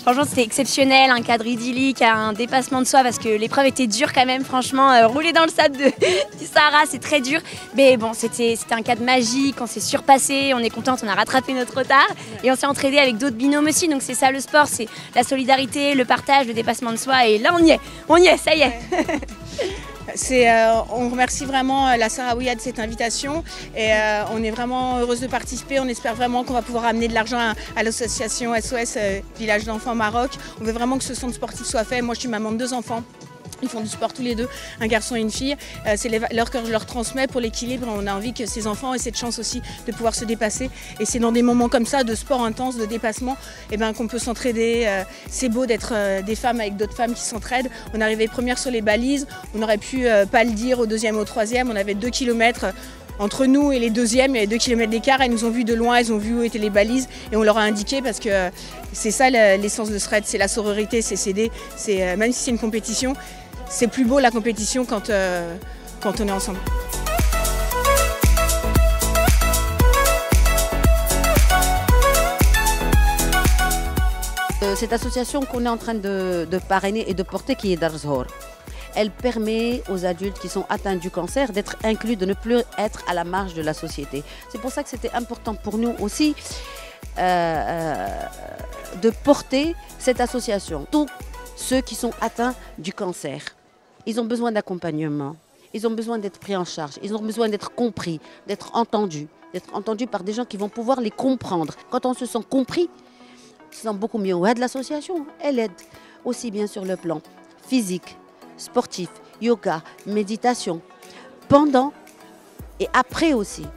Franchement, c'était exceptionnel, un cadre idyllique, un dépassement de soi parce que l'épreuve était dure quand même. Franchement, rouler dans le sable du Sahara, c'est très dur. Mais bon, c'était un cadre magique, on s'est surpassé, on est contente, on a rattrapé notre retard et on s'est entraîné avec d'autres binômes aussi. Donc c'est ça le sport, c'est la solidarité, le partage, le dépassement de soi. Et là, on y est, ça y est. On remercie vraiment la Sahraouia de cette invitation et on est vraiment heureuse de participer. On espère vraiment qu'on va pouvoir amener de l'argent à l'association SOS Village d'enfants Maroc. On veut vraiment que ce centre sportif soit fait. Moi, je suis maman de 2 enfants. Ils font du sport tous les deux, un garçon et une fille. C'est les valeurs que je leur transmets pour l'équilibre. On a envie que ces enfants aient cette chance aussi de pouvoir se dépasser. Et c'est dans des moments comme ça, de sport intense, de dépassement, qu'on peut s'entraider. C'est beau d'être des femmes avec d'autres femmes qui s'entraident. On est arrivé première sur les balises. On aurait pu pas le dire au deuxième, au troisième. On avait 2 kilomètres. Entre nous et les deuxièmes, il y avait 2 kilomètres d'écart. Elles nous ont vus de loin, elles ont vu où étaient les balises et on leur a indiqué parce que c'est ça l'essence de SRED, c'est la sororité, c'est s'aider. Même si c'est une compétition, c'est plus beau la compétition quand on est ensemble. Cette association qu'on est en train de parrainer et de porter, qui est Darzhor, elle permet aux adultes qui sont atteints du cancer d'être inclus, de ne plus être à la marge de la société. C'est pour ça que c'était important pour nous aussi de porter cette association. Tous ceux qui sont atteints du cancer, ils ont besoin d'accompagnement, ils ont besoin d'être pris en charge, ils ont besoin d'être compris, d'être entendus par des gens qui vont pouvoir les comprendre. Quand on se sent compris, on se sent beaucoup mieux. Ouais, de l'association, elle aide aussi bien sur le plan physique, sportif, yoga, méditation, pendant et après aussi.